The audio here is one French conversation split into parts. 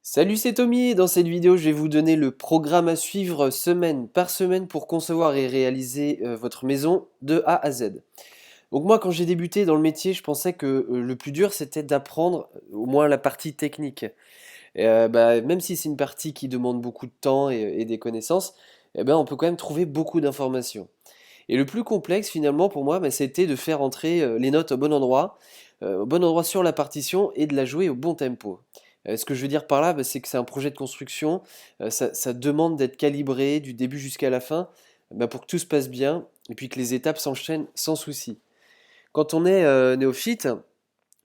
Salut, c'est Tommy et dans cette vidéo, je vais vous donner le programme à suivre semaine par semaine pour concevoir et réaliser votre maison de A à Z. Donc moi, quand j'ai débuté dans le métier, je pensais que le plus dur, c'était d'apprendre au moins la partie technique. Même si c'est une partie qui demande beaucoup de temps et des connaissances, on peut quand même trouver beaucoup d'informations. Et le plus complexe finalement pour moi, c'était de faire entrer les notes au bon endroit sur la partition et de la jouer au bon tempo. Ce que je veux dire par là, c'est que c'est un projet de construction, ça demande d'être calibré du début jusqu'à la fin, pour que tout se passe bien et puis que les étapes s'enchaînent sans souci. Quand on est néophyte,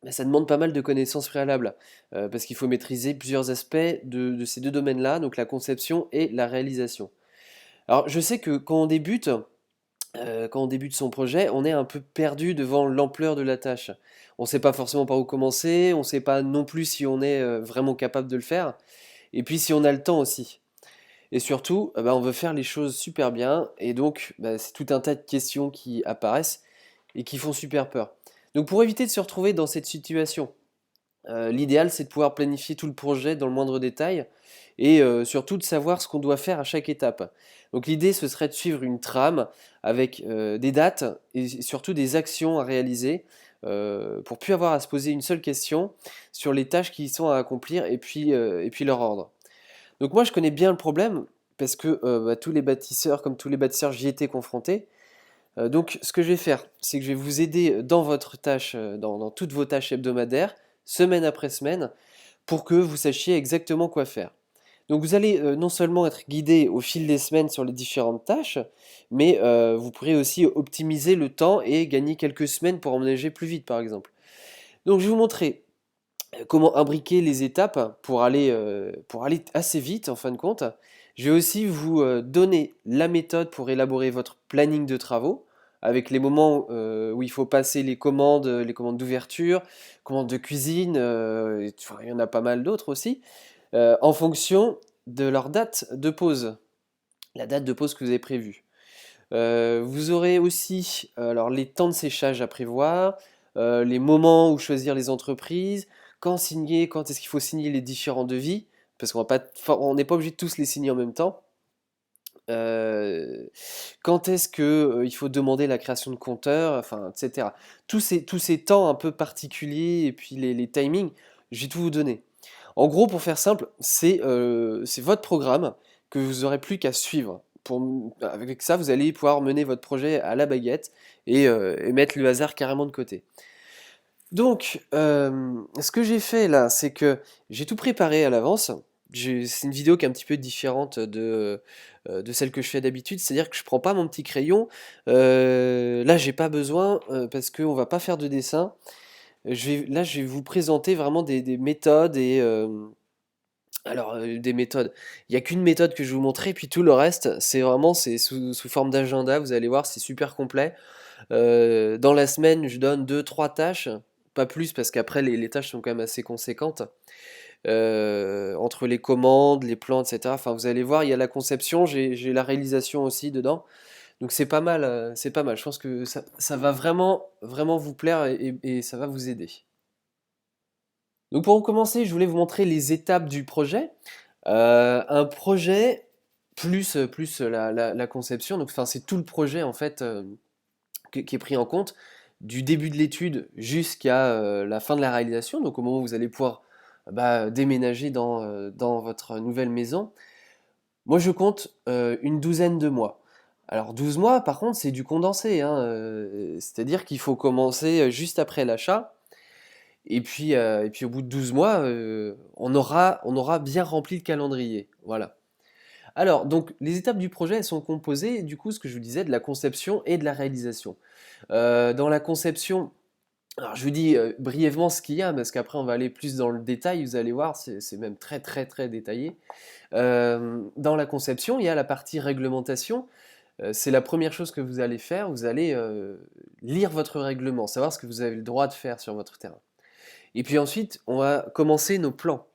ça demande pas mal de connaissances préalables, parce qu'il faut maîtriser plusieurs aspects de ces deux domaines-là, donc la conception et la réalisation. Alors je sais que quand on débute son projet, on est un peu perdu devant l'ampleur de la tâche. On ne sait pas forcément par où commencer, on ne sait pas non plus si on est vraiment capable de le faire, et puis si on a le temps aussi. Et surtout, on veut faire les choses super bien, et donc c'est tout un tas de questions qui apparaissent et qui font super peur. Donc pour éviter de se retrouver dans cette situation, l'idéal, c'est de pouvoir planifier tout le projet dans le moindre détail et surtout de savoir ce qu'on doit faire à chaque étape. Donc l'idée, ce serait de suivre une trame avec des dates et surtout des actions à réaliser pour plus avoir à se poser une seule question sur les tâches qui sont à accomplir et puis leur ordre. Donc moi, je connais bien le problème parce que tous les bâtisseurs, comme tous les bâtisseurs, j'y étais confronté. Donc, ce que je vais faire, c'est que je vais vous aider dans votre tâche, dans toutes vos tâches hebdomadaires, semaine après semaine, pour que vous sachiez exactement quoi faire. Donc, vous allez non seulement être guidé au fil des semaines sur les différentes tâches, mais vous pourrez aussi optimiser le temps et gagner quelques semaines pour emménager plus vite, par exemple. Donc, je vais vous montrer comment imbriquer les étapes pour aller assez vite, en fin de compte. Je vais aussi vous donner la méthode pour élaborer votre planning de travaux, avec les moments où il faut passer les commandes d'ouverture, commandes de cuisine, il y en a pas mal d'autres aussi, en fonction de leur date de pause, la date de pause que vous avez prévue. Vous aurez aussi alors les temps de séchage à prévoir, les moments où choisir les entreprises, quand signer, quand est-ce qu'il faut signer les différents devis, parce on n'est pas obligé de tous les signer en même temps. Quand est-ce que il faut demander la création de compteurs, enfin, etc. Tous ces temps un peu particuliers et puis les timings, je vais tout vous donner. En gros, pour faire simple, c'est votre programme que vous aurez plus qu'à suivre. Avec ça, vous allez pouvoir mener votre projet à la baguette et mettre le hasard carrément de côté. Donc, ce que j'ai fait là, c'est que j'ai tout préparé à l'avance. C'est une vidéo qui est un petit peu différente de celle que je fais d'habitude, c'est-à-dire que je prends pas mon petit crayon. Là, j'ai pas besoin parce qu'on va pas faire de dessin. Là, je vais vous présenter vraiment des méthodes des méthodes. Il n'y a qu'une méthode que je vais vous montrer, puis tout le reste, c'est sous forme d'agenda. Vous allez voir, c'est super complet. Dans la semaine, je donne deux, trois tâches, pas plus, parce qu'après, les tâches sont quand même assez conséquentes. Entre les commandes, les plans, etc. Enfin, vous allez voir, il y a la conception, j'ai la réalisation aussi dedans. Donc c'est pas mal, c'est pas mal. Je pense que ça va vraiment, vraiment vous plaire et ça va vous aider. Donc pour commencer, je voulais vous montrer les étapes du projet. Un projet plus la conception, donc enfin, c'est tout le projet en fait qui est pris en compte, du début de l'étude jusqu'à la fin de la réalisation, donc au moment où vous allez pouvoir déménager dans votre nouvelle maison. Moi je compte une douzaine de mois. Alors 12 mois par contre c'est du condensé, hein, c'est-à-dire qu'il faut commencer juste après l'achat, et puis au bout de 12 mois, on aura bien rempli le calendrier. Voilà. Alors, donc, les étapes du projet, elles sont composées, du coup, ce que je vous disais, de la conception et de la réalisation. Dans la conception, alors je vous dis brièvement ce qu'il y a, parce qu'après on va aller plus dans le détail, vous allez voir, c'est même très très très détaillé. Dans la conception, il y a la partie réglementation. C'est la première chose que vous allez faire, vous allez lire votre règlement, savoir ce que vous avez le droit de faire sur votre terrain. Et puis ensuite, on va commencer nos plans.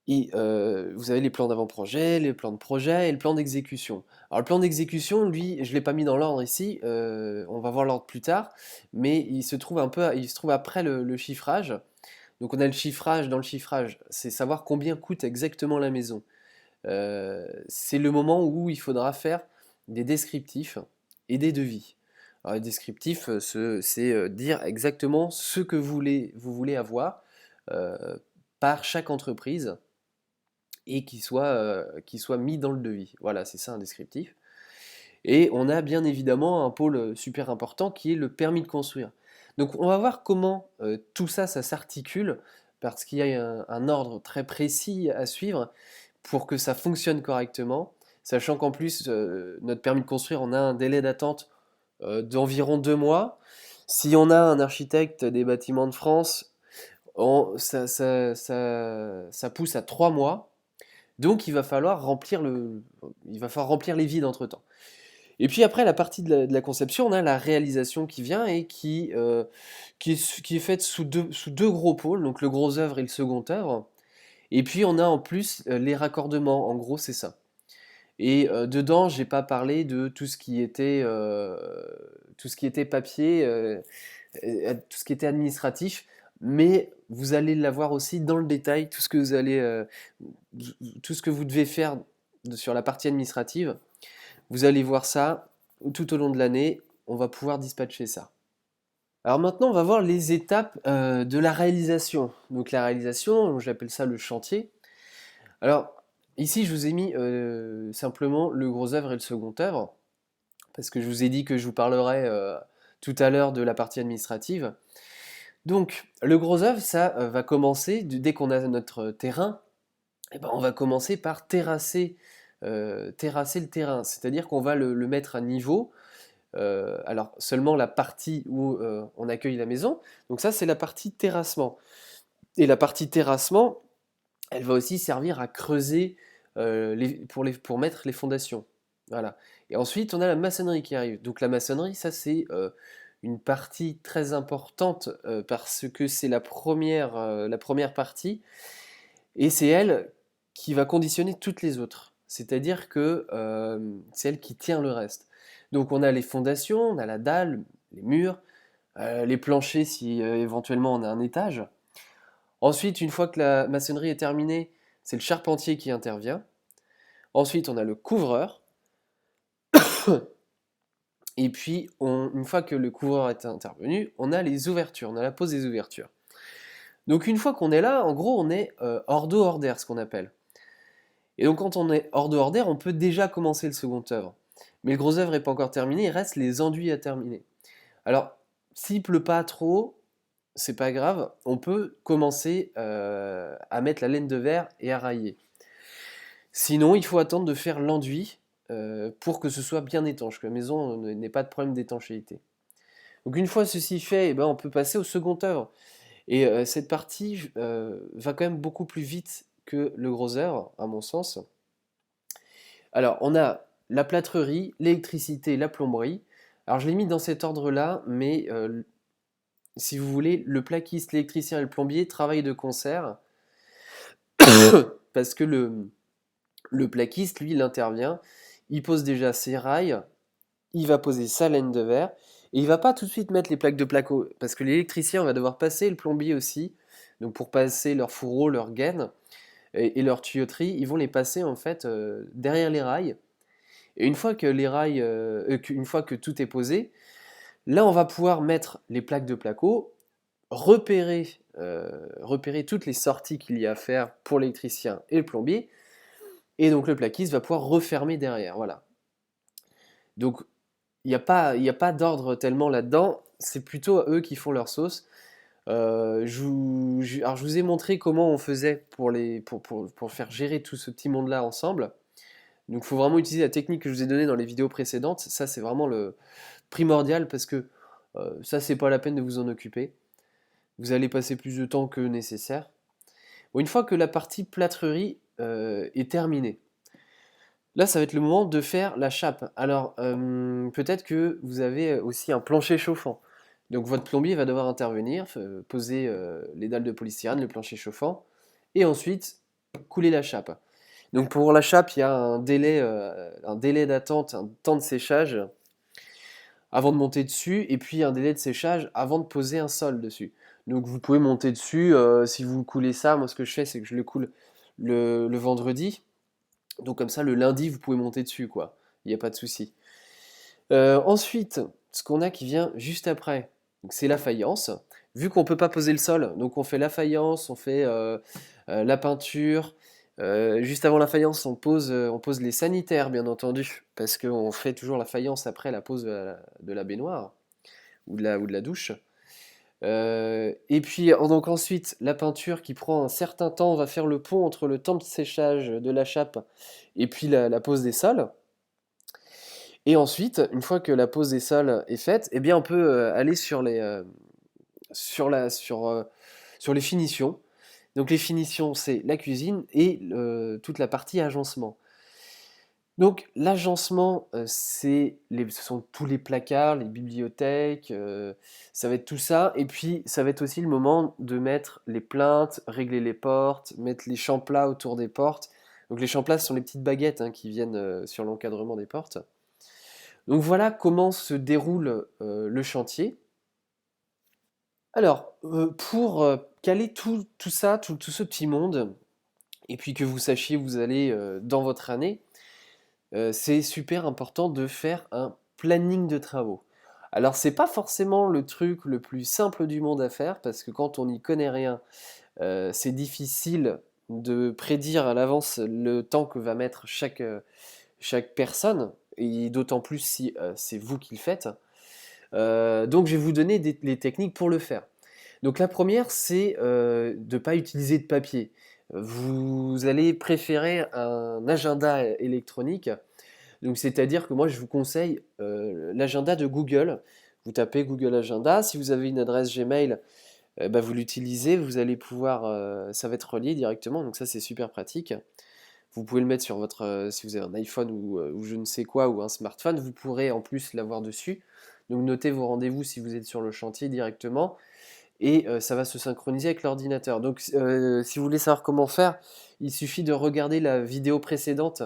Et vous avez les plans d'avant-projet, les plans de projet et le plan d'exécution. Alors le plan d'exécution, lui, je ne l'ai pas mis dans l'ordre ici, on va voir l'ordre plus tard, mais il se trouve après le chiffrage. Donc on a le chiffrage. Dans le chiffrage, c'est savoir combien coûte exactement la maison. C'est le moment où il faudra faire des descriptifs et des devis. Alors, les descriptifs, c'est dire exactement ce que vous voulez avoir euh, par chaque entreprise et qui soit mis dans le devis. Voilà, c'est ça un descriptif. Et on a bien évidemment un pôle super important qui est le permis de construire. Donc on va voir comment tout ça, ça s'articule, parce qu'il y a un ordre très précis à suivre pour que ça fonctionne correctement, sachant qu'en plus, notre permis de construire, on a un délai d'attente d'environ 2 mois. Si on a un architecte des bâtiments de France, ça pousse à 3 mois. Donc il va falloir remplir les vides entre-temps. Et puis après la partie de la conception, on a la réalisation qui vient et qui est faite sous deux gros pôles, donc le gros œuvre et le second œuvre. Et puis on a en plus les raccordements, en gros c'est ça. Et dedans, j'ai pas parlé de tout ce qui était papier, tout ce qui était administratif, mais vous allez l'avoir aussi dans le détail, tout ce que vous devez faire sur la partie administrative. Vous allez voir ça tout au long de l'année, on va pouvoir dispatcher ça. Alors maintenant, on va voir les étapes de la réalisation. Donc la réalisation, j'appelle ça le chantier. Alors ici, je vous ai mis simplement le gros œuvre et le second œuvre, parce que je vous ai dit que je vous parlerai tout à l'heure de la partie administrative. Donc le gros œuvre, ça va commencer, dès qu'on a notre terrain, eh ben, on va commencer par terrasser le terrain, c'est-à-dire qu'on va le mettre à niveau. Alors seulement la partie où on accueille la maison, donc ça c'est la partie terrassement. Et la partie terrassement, elle va aussi servir à creuser pour mettre les fondations. Voilà. Et ensuite on a la maçonnerie qui arrive. Donc la maçonnerie, ça c'est une partie très importante parce que c'est la première partie et c'est elle qui va conditionner toutes les autres. C'est-à-dire que c'est elle qui tient le reste. Donc on a les fondations, on a la dalle, les murs, les planchers si éventuellement on a un étage. Ensuite, une fois que la maçonnerie est terminée, c'est le charpentier qui intervient. Ensuite, on a le couvreur. Et puis, une fois que le couvreur est intervenu, on a les ouvertures, on a la pose des ouvertures. Donc une fois qu'on est là, en gros, on est hors d'eau, hors d'air, ce qu'on appelle. Et donc quand on est hors de hors d'air, on peut déjà commencer le second œuvre. Mais le gros œuvre n'est pas encore terminé, il reste les enduits à terminer. Alors, s'il pleut pas trop, c'est pas grave, on peut commencer à mettre la laine de verre et à railler. Sinon, il faut attendre de faire l'enduit pour que ce soit bien étanche, que la maison n'ait pas de problème d'étanchéité. Donc une fois ceci fait, eh ben, on peut passer au second œuvre. Et cette partie va quand même beaucoup plus vite que le gros œuvre, à mon sens. Alors, on a la plâtrerie, l'électricité, la plomberie. Alors, je l'ai mis dans cet ordre-là, mais si vous voulez, le plaquiste, l'électricien et le plombier travaillent de concert parce que le plaquiste, lui, il intervient, il pose déjà ses rails, il va poser sa laine de verre, et il va pas tout de suite mettre les plaques de placo, parce que l'électricien va devoir passer, le plombier aussi, donc pour passer leurs fourreaux, leurs gaines et leurs tuyauteries, ils vont les passer en fait derrière les rails. Et une fois que une fois que tout est posé, là on va pouvoir mettre les plaques de placo, repérer toutes les sorties qu'il y a à faire pour l'électricien et le plombier, et donc le plaquiste va pouvoir refermer derrière. Voilà. Donc il y a pas d'ordre tellement là-dedans, c'est plutôt eux qui font leur sauce. Alors je vous ai montré comment on faisait pour faire gérer tout ce petit monde-là ensemble. Donc il faut vraiment utiliser la technique que je vous ai donnée dans les vidéos précédentes. Ça c'est vraiment le primordial parce que ça c'est pas la peine de vous en occuper. Vous allez passer plus de temps que nécessaire. Bon, une fois que la partie plâtrerie est terminée, là ça va être le moment de faire la chape. Alors peut-être que vous avez aussi un plancher chauffant. Donc votre plombier va devoir intervenir, poser les dalles de polystyrène, le plancher chauffant, et ensuite couler la chape. Donc pour la chape, il y a un délai d'attente, un temps de séchage avant de monter dessus, et puis un délai de séchage avant de poser un sol dessus. Donc vous pouvez monter dessus. Si vous coulez ça, moi ce que je fais, c'est que je le coule le vendredi. Donc comme ça, le lundi, vous pouvez monter dessus, quoi. Il n'y a pas de souci. Ensuite, ce qu'on a qui vient juste après, donc c'est la faïence. Vu qu'on ne peut pas poser le sol, donc on fait la faïence, on fait la peinture. Juste avant la faïence, on pose les sanitaires, bien entendu, parce qu'on fait toujours la faïence après la pose de la baignoire ou de la douche. Et puis donc ensuite, la peinture qui prend un certain temps, on va faire le pont entre le temps de séchage de la chape et puis la pose des sols. Et ensuite, une fois que la pose des sols est faite, eh bien on peut aller sur les finitions. Donc les finitions, c'est la cuisine et toute la partie agencement. Donc l'agencement, ce sont tous les placards, les bibliothèques, ça va être tout ça. Et puis ça va être aussi le moment de mettre les plinthes, régler les portes, mettre les champlats autour des portes. Donc les champlats, ce sont les petites baguettes hein, qui viennent sur l'encadrement des portes. Donc voilà comment se déroule le chantier. Alors, pour caler tout ça, tout ce petit monde, et puis que vous sachiez où vous allez dans votre année, c'est super important de faire un planning de travaux. Alors, c'est pas forcément le truc le plus simple du monde à faire, parce que quand on n'y connaît rien, c'est difficile de prédire à l'avance le temps que va mettre chaque personne, et d'autant plus si c'est vous qui le faites. Donc je vais vous donner les techniques pour le faire. Donc la première, c'est de ne pas utiliser de papier. Vous allez préférer un agenda électronique. Donc c'est-à-dire que moi je vous conseille l'agenda de Google. Vous tapez Google Agenda. Si vous avez une adresse Gmail, bah, vous l'utilisez. Vous allez pouvoir, ça va être relié directement. Donc ça c'est super pratique. Vous pouvez le mettre sur votre, si vous avez un iPhone ou je ne sais quoi, ou un smartphone, vous pourrez en plus l'avoir dessus. Donc notez vos rendez-vous si vous êtes sur le chantier directement, et ça va se synchroniser avec l'ordinateur. Donc si vous voulez savoir comment faire, il suffit de regarder la vidéo précédente,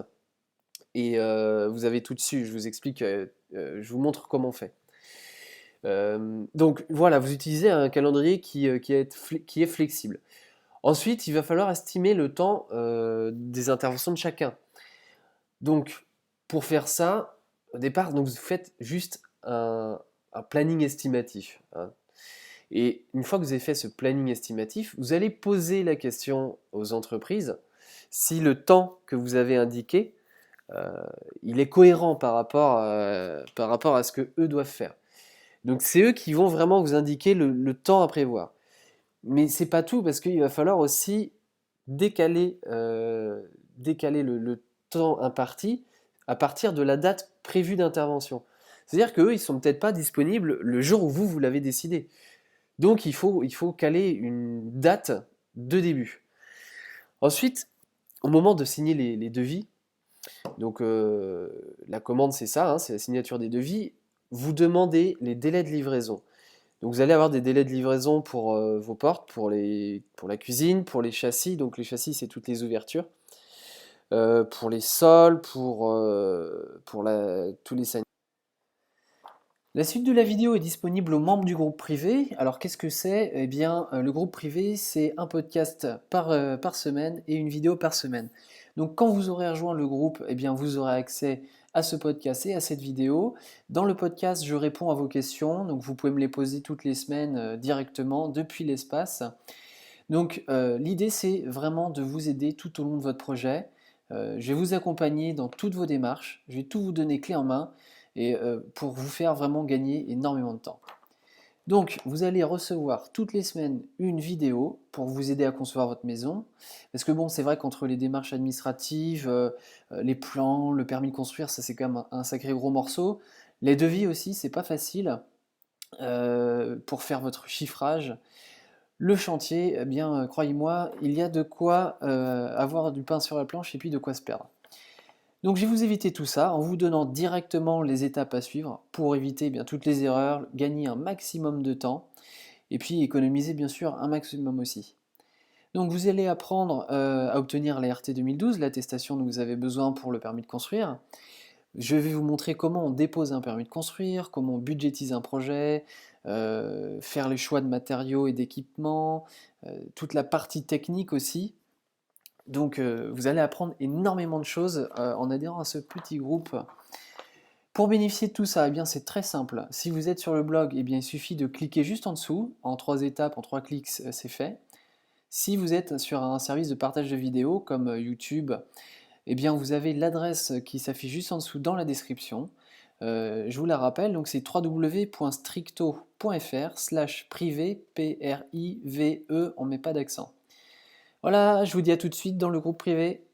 et vous avez tout dessus. Je vous explique, je vous montre comment on fait. Donc voilà, vous utilisez un calendrier qui est flexible. Ensuite, il va falloir estimer le temps des interventions de chacun. Donc, pour faire ça, au départ, donc vous faites juste un planning estimatif, hein. Et une fois que vous avez fait ce planning estimatif, vous allez poser la question aux entreprises si le temps que vous avez indiqué, euh, il est cohérent par rapport à ce que eux doivent faire. Donc c'est eux qui vont vraiment vous indiquer le temps à prévoir. Mais c'est pas tout, parce qu'il va falloir aussi décaler, décaler le temps imparti à partir de la date prévue d'intervention. C'est-à-dire qu'eux, ils sont peut-être pas disponibles le jour où vous l'avez décidé. Donc il faut caler une date de début. Ensuite, au moment de signer les devis, donc la commande c'est ça, hein, c'est la signature des devis, vous demandez les délais de livraison. Donc vous allez avoir des délais de livraison pour vos portes, pour la cuisine, pour les châssis. Donc les châssis, c'est toutes les ouvertures. Pour les sols, tous les sanitaires. La suite de la vidéo est disponible aux membres du groupe privé. Alors qu'est-ce que c'est? Eh bien, le groupe privé, c'est un podcast par semaine et une vidéo par semaine. Donc quand vous aurez rejoint le groupe, eh bien, vous aurez accès à ce podcast et à cette vidéo. Dans le podcast, je réponds à vos questions, donc vous pouvez me les poser toutes les semaines directement depuis l'espace. Donc l'idée, c'est vraiment de vous aider tout au long de votre projet. Je vais vous accompagner dans toutes vos démarches, je vais tout vous donner clé en main, et pour vous faire vraiment gagner énormément de temps. Donc, vous allez recevoir toutes les semaines une vidéo pour vous aider à concevoir votre maison. Parce que bon, c'est vrai qu'entre les démarches administratives, les plans, le permis de construire, ça c'est quand même un sacré gros morceau. Les devis aussi, c'est pas facile pour faire votre chiffrage. Le chantier, eh bien, croyez-moi, il y a de quoi avoir du pain sur la planche et puis de quoi se perdre. Donc je vais vous éviter tout ça en vous donnant directement les étapes à suivre pour éviter bien toutes les erreurs, gagner un maximum de temps et puis économiser bien sûr un maximum aussi. Donc vous allez apprendre à obtenir la RT 2012, l'attestation dont vous avez besoin pour le permis de construire. Je vais vous montrer comment on dépose un permis de construire, comment on budgétise un projet, faire les choix de matériaux et d'équipements, toute la partie technique aussi. Donc vous allez apprendre énormément de choses en adhérant à ce petit groupe. Pour bénéficier de tout ça, eh bien c'est très simple. Si vous êtes sur le blog, eh bien il suffit de cliquer juste en dessous, en 3 étapes, en 3 clics, c'est fait. Si vous êtes sur un service de partage de vidéos comme YouTube, eh bien vous avez l'adresse qui s'affiche juste en dessous dans la description. Je vous la rappelle, donc c'est www.stricto.fr/privé, P-R-I-V-E, on met pas d'accent. Voilà, je vous dis à tout de suite dans le groupe privé.